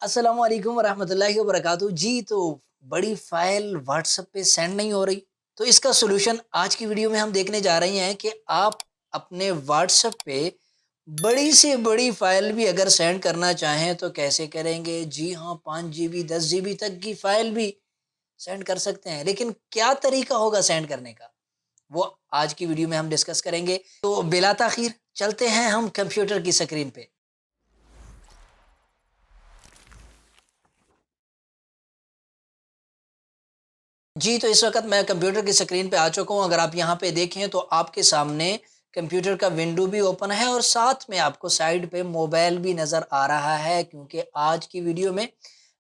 अस्सलाम वालेकुम वरहमतुल्लाहि वबरकातुहू जी। तो बड़ी फाइल व्हाट्सएप पे सेंड नहीं हो रही, तो इसका सॉल्यूशन आज की वीडियो में हम देखने जा रहे हैं कि आप अपने व्हाट्सएप पे बड़ी से बड़ी फाइल भी अगर सेंड करना चाहें तो कैसे करेंगे। जी हाँ, 5 GB 10 GB तक की फाइल भी सेंड कर सकते हैं, लेकिन क्या तरीका होगा सेंड करने का, वो आज की वीडियो में हम डिस्कस करेंगे। तो बिला ताखीर चलते हैं हम कंप्यूटर की स्क्रीन पे। जी, तो इस वक़्त मैं कंप्यूटर की स्क्रीन पे आ चुका हूँ। अगर आप यहाँ पे देखें तो आपके सामने कंप्यूटर का विंडो भी ओपन है और साथ में आपको साइड पे मोबाइल भी नज़र आ रहा है, क्योंकि आज की वीडियो में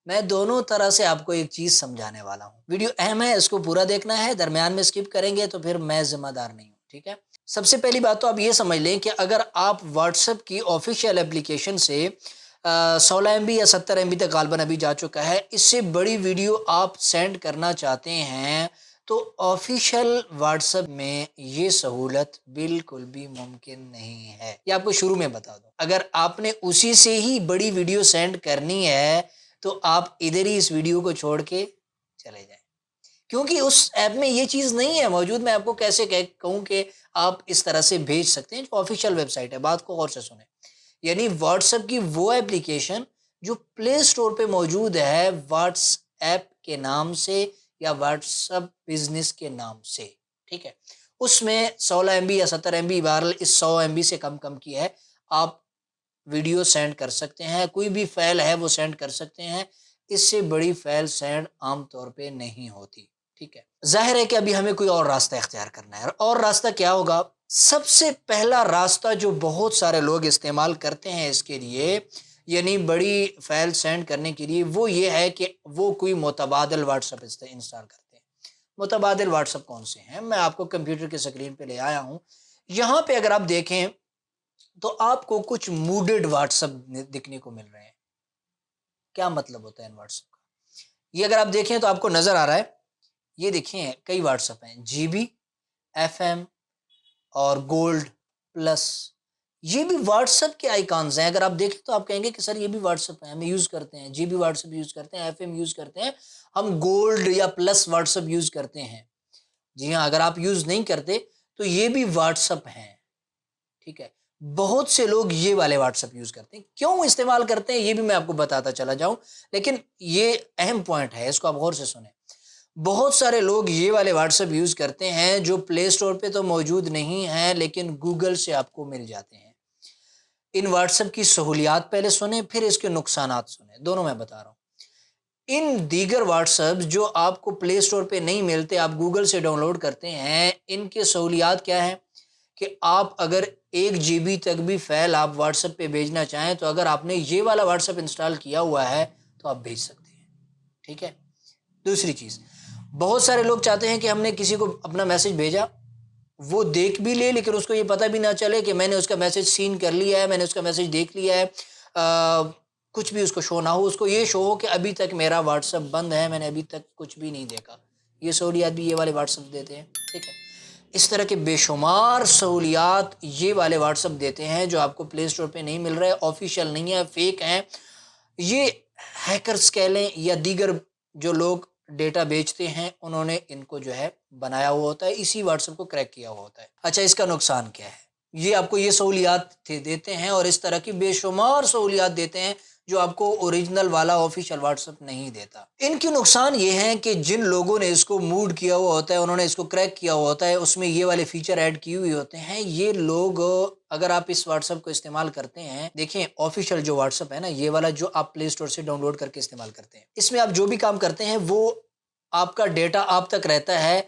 मैं दोनों तरह से आपको एक चीज़ समझाने वाला हूँ। वीडियो अहम है, इसको पूरा देखना है, दरमियान में स्किप करेंगे तो फिर मैं ज़िम्मेदार नहीं हूँ, ठीक है? सबसे पहली बात तो आप ये समझ लें कि अगर आप व्हाट्सएप की ऑफ़िशियल एप्लीकेशन से 16 एमबी या 70 एमबी तक गालबन अभी जा चुका है, इससे बड़ी वीडियो आप सेंड करना चाहते हैं, तो ऑफ़िशियल व्हाट्सएप में ये सहूलत बिल्कुल भी मुमकिन नहीं है। ये आपको शुरू में बता दूँ। अगर आपने उसी से ही बड़ी वीडियो सेंड करनी है, तो आप इधर ही इस वीडियो को छोड़ के चले जाएँ। क्योंकि उस ऐप में ये चीज़ नहीं है मौजूद। मैं आपको कैसे कह कहूँ कि आप इस तरह से भेज सकते हैं, जो ऑफ़िशियल वेबसाइट है। बात को गौर से सुनें। यानी व्हाट्सएप की वो एप्लीकेशन जो प्ले स्टोर पे मौजूद है, व्हाट्सएप के नाम से या व्हाट्सएप बिजनेस के नाम से, ठीक है? उसमें 16 एमबी या 70 एमबी, बहरहाल इस 100 एमबी से कम कम की है। आप वीडियो सेंड कर सकते हैं, कोई भी फाइल है वो सेंड कर सकते हैं। इससे बड़ी फाइल सेंड आम तौर पे नहीं होती, ठीक है? ज़ाहिर है कि अभी हमें कोई और रास्ता इख्तियार करना है, और रास्ता क्या होगा? सबसे पहला रास्ता जो बहुत सारे लोग इस्तेमाल करते हैं इसके लिए, यानी बड़ी फाइल सेंड करने के लिए, वो ये है कि वो कोई मुतबादिल व्हाट्सएप इंस्टॉल करते हैं। मुतबादिल व्हाट्सएप कौन से हैं? मैं आपको कंप्यूटर की स्क्रीन पे ले आया हूँ। यहाँ पे अगर आप देखें तो आपको कुछ मूडेड व्हाट्सएप दिखने को मिल रहे हैं। क्या मतलब होता है इन व्हाट्सएप का? ये अगर आप देखें तो आपको नज़र आ रहा है, ये देखिए कई व्हाट्सएप हैं, जीबी, एफएम और गोल्ड प्लस। ये भी व्हाट्सएप के आइकॉन्स हैं। अगर आप देखें तो आप कहेंगे कि सर ये भी व्हाट्सएप है, हम यूज़ करते हैं, जीबी व्हाट्सएप यूज़ करते हैं, एफएम यूज़ करते हैं, हम गोल्ड या प्लस व्हाट्सएप यूज़ करते हैं। जी हाँ, अगर आप यूज़ नहीं करते तो ये भी व्हाट्सएप हैं। ठीक है? बहुत से लोग ये वाले व्हाट्सएप यूज़ करते हैं। क्यों इस्तेमाल करते हैं ये भी मैं आपको बताता चला जाऊँ, लेकिन ये अहम पॉइंट है, इसको आप गौर से सुनें। बहुत सारे लोग ये वाले व्हाट्सएप यूज़ करते हैं जो प्ले स्टोर पे तो मौजूद नहीं हैं, लेकिन गूगल से आपको मिल जाते हैं। इन व्हाट्सएप की सहूलियात पहले सुनें, फिर इसके नुकसानात सुनें, दोनों मैं बता रहा हूँ। इन दीगर व्हाट्सएप जो आपको प्ले स्टोर पे नहीं मिलते, आप गूगल से डाउनलोड करते हैं, इनकी सहूलियात क्या है कि आप अगर 1 जीबी तक भी फ़ाइल आप व्हाट्सएप पे भेजना चाहें, तो अगर आपने ये वाला व्हाट्सएप इंस्टॉल किया हुआ है, तो आप भेज सकते हैं, ठीक है? दूसरी चीज़, बहुत सारे लोग चाहते हैं कि हमने किसी को अपना मैसेज भेजा, वो देख भी ले, लेकिन उसको ये पता भी ना चले कि मैंने उसका मैसेज सीन कर लिया है, मैंने उसका मैसेज देख लिया है। कुछ भी उसको शो ना हो, उसको ये शो हो कि अभी तक मेरा व्हाट्सएप बंद है, मैंने अभी तक कुछ भी नहीं देखा। ये सहूलियत भी ये वाले व्हाट्सएप देते हैं, ठीक है? इस तरह के बेशुमार सहूलियात ये वाले व्हाट्सएप देते हैं जो आपको प्ले स्टोर पे नहीं मिल रहे, ऑफ़िशियल नहीं है, फ़ेक हैं। ये हैकर्स कह लें या दीगर जो लोग डेटा बेचते हैं, उन्होंने इनको जो है बनाया हुआ होता है, इसी व्हाट्सएप को क्रैक किया हुआ होता है। अच्छा, इसका नुकसान क्या है? ये आपको ये सहूलियात देते हैं और इस तरह की बेशुमार सहूलियात देते हैं जो आपको ओरिजिनल वाला ऑफिशियल व्हाट्सएप नहीं देता। इनके नुकसान ये हैं कि जिन लोगों ने इसको मूड किया हुआ होता है, उन्होंने इसको क्रैक किया हुआ होता है, उसमें ये वाले फीचर ऐड किए हुए होते हैं, ये लोग अगर आप इस व्हाट्सएप को इस्तेमाल करते हैं, देखें ऑफिशियल जो व्हाट्सएप है ना, ये वाला जो आप प्ले स्टोर से डाउनलोड करके इस्तेमाल करते हैं, इसमें आप जो भी काम करते हैं वो आपका डेटा आप तक रहता है,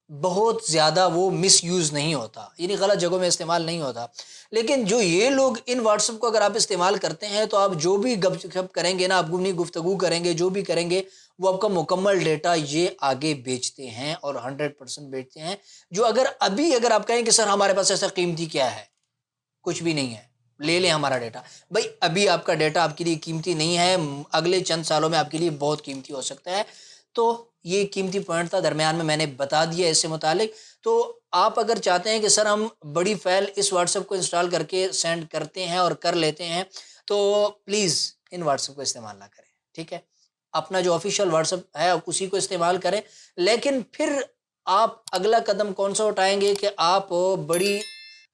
बहुत ज़्यादा वो मिसयूज़ नहीं होता, यानी गलत जगहों में इस्तेमाल नहीं होता। लेकिन जो ये लोग इन व्हाट्सएप को अगर आप इस्तेमाल करते हैं, तो आप जो भी गप-शप करेंगे ना, आप अपनी गुफ्तगू करेंगे, जो भी करेंगे, वो आपका मुकम्मल डेटा ये आगे बेचते हैं और 100% बेचते हैं। जो अगर आप कहें कि सर हमारे पास ऐसा कीमती क्या है? कुछ भी नहीं है, ले लें हमारा डेटा। भई अभी आपका डेटा आपके लिए कीमती नहीं है, अगले चंद सालों में आपके लिए बहुत कीमती हो सकता है। तो ये कीमती पॉइंट था, दरमियान में मैंने बता दिया इससे मुतालिक। तो आप अगर चाहते हैं कि सर हम बड़ी फ़ाइल इस व्हाट्सएप को इंस्टॉल करके सेंड करते हैं और कर लेते हैं, तो प्लीज़ इन व्हाट्सएप को इस्तेमाल ना करें। ठीक है। अपना जो ऑफिशियल व्हाट्सएप है आप उसी को इस्तेमाल करें, लेकिन फिर आप अगला कदम कौन सा उठाएंगे कि आप बड़ी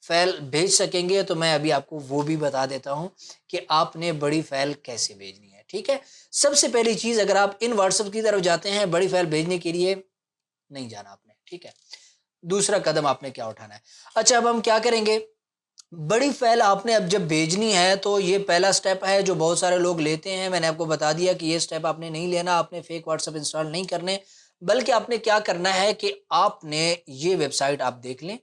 फाइल भेज सकेंगे, तो मैं अभी आपको वो भी बता देता हूं कि आपने बड़ी फाइल कैसे भेजनी है। ठीक है, सबसे पहली चीज, अगर आप इन व्हाट्सएप की तरफ जाते हैं, बड़ी फाइल भेजने के लिए नहीं जाना आपने। ठीक है, दूसरा कदम आपने क्या उठाना है। अच्छा, अब हम क्या करेंगे, बड़ी फाइल आपने अब जब भेजनी है तो ये पहला स्टेप है जो बहुत सारे लोग लेते हैं। मैंने आपको बता दिया कि ये स्टेप आपने नहीं लेना, आपने फेक व्हाट्सएप इंस्टॉल नहीं करने, बल्कि आपने क्या करना है कि आपने ये वेबसाइट आप देख लें,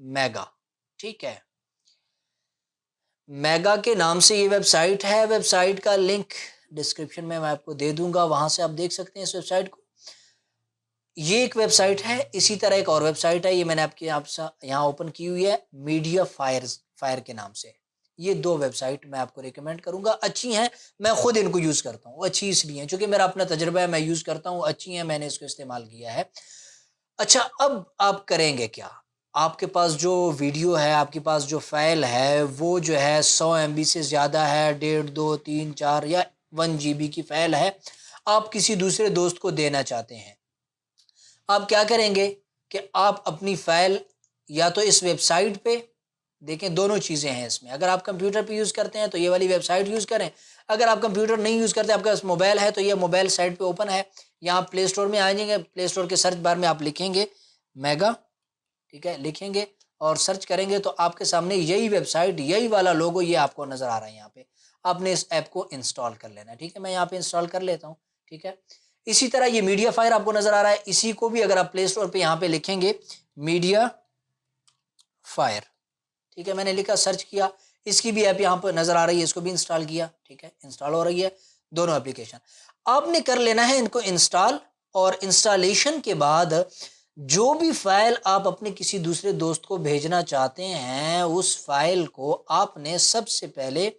मेगा। ठीक है, मेगा के नाम से ये वेबसाइट है। वेबसाइट का लिंक डिस्क्रिप्शन में मैं आपको दे दूंगा, वहां से आप देख सकते हैं इस वेबसाइट को। ये एक वेबसाइट है। इसी तरह एक और वेबसाइट है, ये मैंने आपके यहाँ ओपन की हुई है, मीडिया फायर के नाम से। ये दो वेबसाइट मैं आपको रिकमेंड करूंगा, अच्छी हैं। मैं खुद इनको यूज करता हूँ, अच्छी इसलिए हैं क्योंकि मेरा अपना तजर्बा है, मैं यूज करता हूँ, अच्छी हैं, मैंने इसको इस्तेमाल किया है। अच्छा, अब आप करेंगे क्या, आपके पास जो वीडियो है, आपके पास जो फाइल है, वो जो है 100 MB से ज़्यादा है, 1.5, 2, 3, 4 या 1 GB की फाइल है, आप किसी दूसरे दोस्त को देना चाहते हैं। आप क्या करेंगे कि आप अपनी फाइल या तो इस वेबसाइट पे देखें, दोनों चीज़ें हैं इसमें। अगर आप कंप्यूटर पे यूज़ करते हैं तो ये वाली वेबसाइट यूज़ करें, अगर आप कंप्यूटर नहीं यूज़ करते, आपके पास मोबाइल है, तो ये मोबाइल साइट पे ओपन है। यहाँ प्ले स्टोर में आ जाएंगे, प्ले स्टोर के सर्च बार में आप लिखेंगे मेगा, ठीक है, लिखेंगे और सर्च करेंगे तो आपके सामने यही वेबसाइट, यही वाला लोगो ये आपको नज़र आ रहा है यहाँ पे। आपने इस ऐप को इंस्टॉल कर लेना है। ठीक है, मैं यहाँ पे इंस्टॉल कर लेता हूँ। ठीक है, इसी तरह ये मीडिया फायर आपको नज़र आ रहा है, इसी को भी अगर आप प्ले स्टोर पे यहाँ पे लिखेंगे मीडिया फायर, ठीक है, मैंने लिखा, सर्च किया, इसकी भी ऐप यहाँ पर नज़र आ रही है, इसको भी इंस्टॉल किया। ठीक है, इंस्टॉल हो रही है दोनों एप्लीकेशन। आपने कर लेना है इनको इंस्टॉल, और इंस्टॉलेशन के बाद जो भी फाइल आप अपने किसी दूसरे दोस्त को भेजना चाहते हैं, उस फाइल को आपने सबसे पहले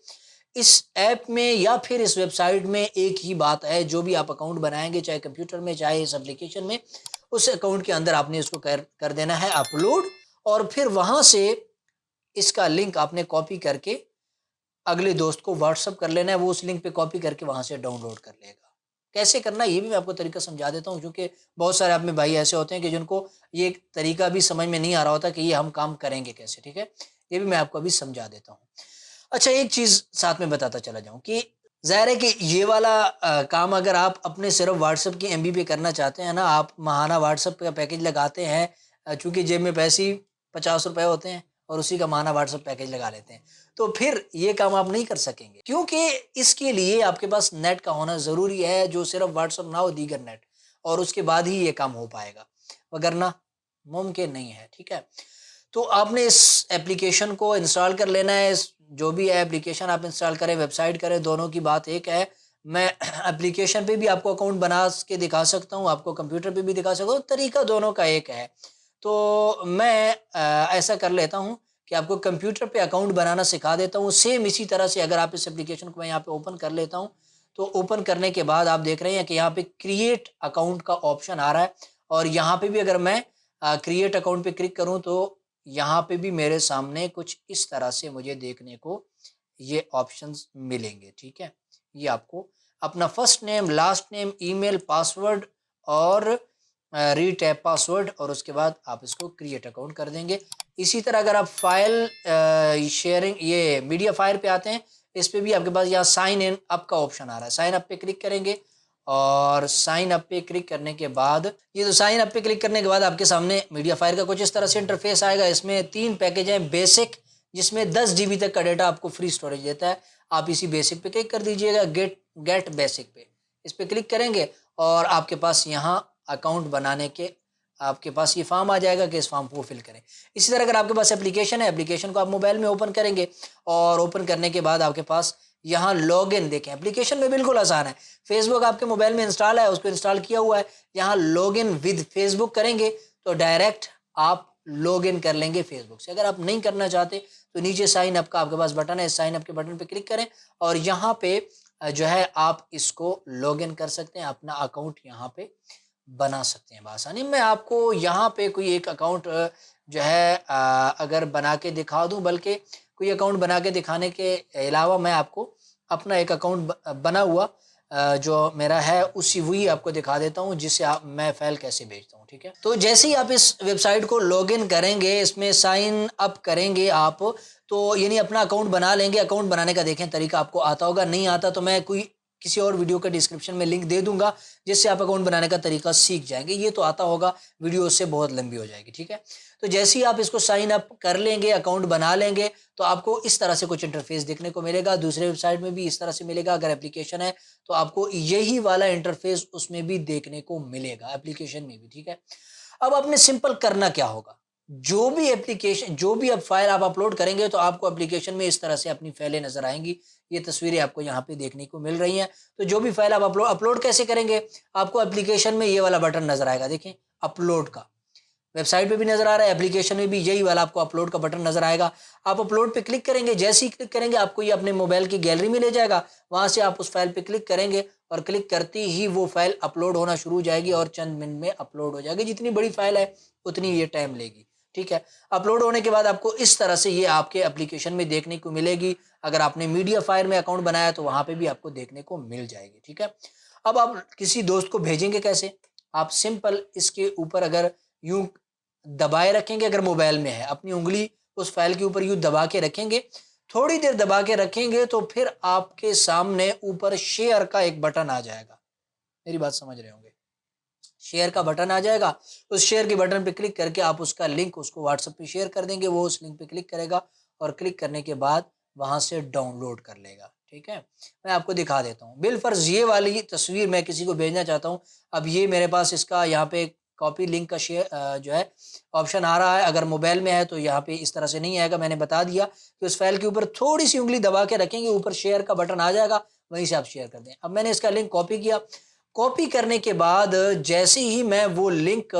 इस ऐप में या फिर इस वेबसाइट में, एक ही बात है, जो भी आप अकाउंट बनाएंगे, चाहे कंप्यूटर में चाहे इस एप्लीकेशन में, उस अकाउंट के अंदर आपने इसको कर देना है अपलोड, और फिर वहां से इसका लिंक आपने कॉपी करके अगले दोस्त को व्हाट्सअप कर लेना है, वो उस लिंक पे कॉपी करके वहां से डाउनलोड कर लेगा। कैसे करना है ये भी मैं आपको तरीका समझा देता हूँ, क्योंकि बहुत सारे आप में भाई ऐसे होते हैं कि जिनको ये तरीका भी समझ में नहीं आ रहा होता कि ये हम काम करेंगे कैसे। ठीक है, ये भी मैं आपको अभी समझा देता हूँ। अच्छा, एक चीज साथ में बताता चला जाऊं कि ज़ाहिर है कि ये वाला काम अगर आप अपने सिर्फ व्हाट्सएप की MB पे करना चाहते हैं ना, आप माहाना व्हाट्सएप का पैकेज लगाते हैं, चूंकि जेब में पैसे ही 50 रुपए होते हैं और उसी का माहाना व्हाट्सएप पैकेज लगा लेते हैं, तो फिर ये काम आप नहीं कर सकेंगे, क्योंकि इसके लिए आपके पास नेट का होना ज़रूरी है, जो सिर्फ व्हाट्सएप ना हो, दीगर नेट, और उसके बाद ही ये काम हो पाएगा, वगरना मुमकिन नहीं है। ठीक है, तो आपने इस एप्लीकेशन को इंस्टॉल कर लेना है। जो भी एप्लीकेशन आप इंस्टॉल करें, वेबसाइट करें, दोनों की बात एक है। मैं एप्लीकेशन पे भी आपको अकाउंट बना के दिखा सकता हूँ, आपको कंप्यूटर पे भी दिखा सकता हूँ, तरीका दोनों का एक है। तो मैं ऐसा कर लेता हूँ कि आपको कंप्यूटर पे अकाउंट बनाना सिखा देता हूँ। सेम इसी तरह से अगर आप इस एप्लीकेशन को मैं यहाँ पे ओपन कर लेता हूँ, तो ओपन करने के बाद आप देख रहे हैं कि यहाँ पे क्रिएट अकाउंट का ऑप्शन आ रहा है, और यहाँ पे भी अगर मैं क्रिएट अकाउंट पे क्लिक करूँ तो यहाँ पे भी मेरे सामने कुछ इस तरह से मुझे देखने को ये ऑप्शंस मिलेंगे। ठीक है, ये आपको अपना first name, last name, email, password और रीटैप पासवर्ड, और उसके बाद आप इसको क्रिएट अकाउंट कर देंगे। इसी तरह अगर आप फाइल शेयरिंग, ये मीडिया फायर पे आते हैं, इस पे भी आपके पास यहाँ साइन इन अप का ऑप्शन आ रहा है, साइन अप पे क्लिक करेंगे, और साइन अप पे क्लिक करने के बाद, ये तो साइन अप पे क्लिक करने के बाद आपके सामने मीडिया फायर का कुछ इस तरह से इंटरफेस आएगा। इसमें 3 पैकेज हैं। बेसिक, जिसमें 10 GB तक का डेटा आपको फ्री स्टोरेज देता है, आप इसी बेसिक पे क्लिक कर दीजिएगा। गेट बेसिक पे इस पे क्लिक करेंगे और आपके पास यहाँ अकाउंट बनाने के आपके पास ये फॉर्म आ जाएगा कि इस फॉर्म को फिल करें। इसी तरह अगर आपके पास एप्लीकेशन है, एप्लीकेशन को आप मोबाइल में ओपन करेंगे, और ओपन करने के बाद आपके पास यहाँ लॉग इन, देखें एप्लीकेशन में बिल्कुल आसान है। फेसबुक आपके मोबाइल में इंस्टॉल है, उसको इंस्टॉल किया हुआ है, यहाँ लॉग इन विद फेसबुक करेंगे तो डायरेक्ट आप लॉग इन कर लेंगे फेसबुक से। अगर आप नहीं करना चाहते तो नीचे साइन अप का आपके पास बटन है, साइन अप के बटन पे क्लिक करें और यहाँ पे जो है आप इसको लॉग इन कर सकते हैं, अपना अकाउंट यहाँ पे बना सकते हैं बआसानी। मैं आपको यहाँ पे कोई एक अकाउंट जो है अगर बना के दिखा दूँ, बल्कि कोई अकाउंट बना के दिखाने के अलावा मैं आपको अपना एक अकाउंट बना हुआ जो मेरा है उसी वही आपको दिखा देता हूँ, जिससे आप मैं फ़ाइल कैसे भेजता हूँ, ठीक है। तो जैसे ही आप इस वेबसाइट को लॉगिन करेंगे, इसमें साइन अप करेंगे आप, तो यानी अपना अकाउंट बना लेंगे। अकाउंट बनाने का देखें तरीका आपको आता होगा, नहीं आता तो मैं कोई किसी और वीडियो के डिस्क्रिप्शन में लिंक दे दूंगा, जिससे आप अकाउंट बनाने का तरीका सीख जाएंगे। ये तो आता होगा, वीडियो उससे बहुत लंबी हो जाएगी, ठीक है। तो जैसे ही आप इसको साइन अप कर लेंगे, अकाउंट बना लेंगे, तो आपको इस तरह से कुछ इंटरफेस देखने को मिलेगा। दूसरे वेबसाइट में भी इस तरह से मिलेगा। अगर एप्लीकेशन है तो आपको यही वाला इंटरफेस उसमें भी देखने को मिलेगा, एप्लीकेशन में भी, ठीक है। अब आपने सिंपल करना क्या होगा, जो भी अब फाइल आप अपलोड करेंगे तो आपको एप्लीकेशन में इस तरह से अपनी फाइलें नजर आएंगी। ये तस्वीरें आपको यहाँ पे देखने को मिल रही हैं। तो जो भी फाइल आप अपलोड कैसे करेंगे, आपको एप्लीकेशन में ये वाला बटन नजर आएगा, देखें, अपलोड का। वेबसाइट पे भी नजर आ रहा है, एप्लीकेशन में भी यही वाला आपको अपलोड का बटन नजर आएगा। आप अपलोड पे क्लिक करेंगे, जैसे ही क्लिक करेंगे आपको ये अपने मोबाइल की गैलरी में ले जाएगा। वहां से आप उस फाइल पे क्लिक करेंगे और क्लिक करते ही वो फाइल अपलोड होना शुरू हो जाएगी और चंद मिनट में अपलोड हो जाएगी। जितनी बड़ी फाइल है उतनी ये टाइम लेगी, ठीक है। अपलोड होने के बाद आपको इस तरह से ये आपके एप्लीकेशन में देखने को मिलेगी। अगर आपने मीडिया फायर में अकाउंट बनाया तो वहां पे भी आपको देखने को मिल जाएगी, ठीक है। अब आप किसी दोस्त को भेजेंगे कैसे, आप सिंपल इसके ऊपर अगर यूं दबाए रखेंगे, अगर मोबाइल में है, अपनी उंगली उस फाइल के ऊपर यूं दबा के रखेंगे, थोड़ी देर दबा के रखेंगे तो फिर आपके सामने ऊपर शेयर का एक बटन आ जाएगा। मेरी बात समझ रहे होंगे, शेयर का बटन आ जाएगा। उस शेयर के बटन पे क्लिक करके आप उसका लिंक उसको व्हाट्सएप पे शेयर कर देंगे, वो उस लिंक पे क्लिक करेगा और क्लिक करने के बाद वहां से डाउनलोड कर लेगा, ठीक है। मैं आपको दिखा देता हूँ। बिलफर्ज ये वाली तस्वीर मैं किसी को भेजना चाहता हूँ। अब ये मेरे पास इसका यहाँ पे कॉपी लिंक का शेयर जो है ऑप्शन आ रहा है। अगर मोबाइल में है तो यहाँ पे इस तरह से नहीं आएगा। मैंने बता दिया कि उस फाइल के ऊपर थोड़ी सी उंगली दबा के रखेंगे, ऊपर शेयर का बटन आ जाएगा, वहीं से आप शेयर कर दें। अब मैंने इसका लिंक कॉपी किया। कॉपी करने के बाद जैसे ही मैं वो लिंक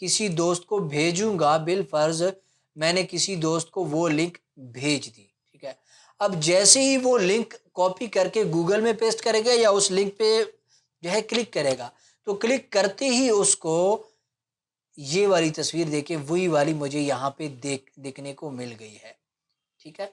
किसी दोस्त को भेजूंगा, बिल फर्ज मैंने किसी दोस्त को वो लिंक भेज दी, ठीक है। अब जैसे ही वो लिंक कॉपी करके गूगल में पेस्ट करेगा या उस लिंक पे जो है क्लिक करेगा, तो क्लिक करते ही उसको ये वाली तस्वीर देखे, वही वाली मुझे यहाँ पे देखने को मिल गई है, ठीक है।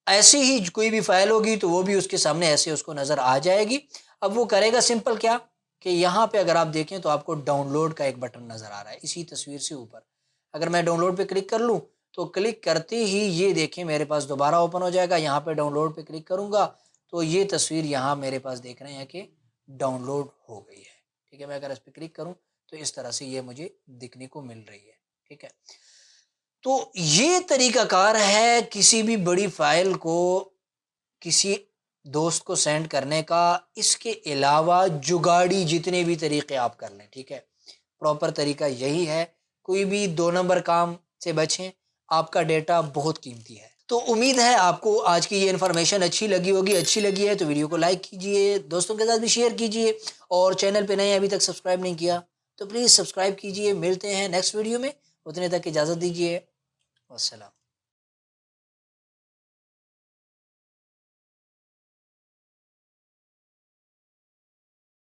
ऐसे ही कोई भी फाइल होगी तो वो भी उसके सामने ऐसे उसको नजर आ जाएगी। अब वो करेगा सिंपल क्या, कि यहाँ पे अगर आप देखें तो आपको डाउनलोड का एक बटन नजर आ रहा है इसी तस्वीर से ऊपर। अगर मैं डाउनलोड पे क्लिक कर लूँ तो क्लिक करते ही ये देखें मेरे पास दोबारा ओपन हो जाएगा। यहाँ पे डाउनलोड पे क्लिक करूंगा तो ये तस्वीर यहाँ मेरे पास देख रहे हैं कि डाउनलोड हो गई है, ठीक है। मैं अगर इस पर क्लिक करूँ तो इस तरह से ये मुझे दिखने को मिल रही है, ठीक है। तो ये तरीकाकार है किसी भी बड़ी फाइल को किसी दोस्त को सेंड करने का। इसके अलावा जुगाड़ी जितने भी तरीके आप कर लें, ठीक है, प्रॉपर तरीका यही है। कोई भी 2 नंबर काम से बचें, आपका डेटा बहुत कीमती है। तो उम्मीद है आपको आज की ये इन्फॉर्मेशन अच्छी लगी होगी। अच्छी लगी है तो वीडियो को लाइक कीजिए, दोस्तों के साथ भी शेयर कीजिए, और चैनल पे नए अभी तक सब्सक्राइब नहीं किया तो प्लीज़ सब्सक्राइब कीजिए। मिलते हैं नेक्स्ट वीडियो में, उतने तक इजाज़त दीजिए। वस्सलाम।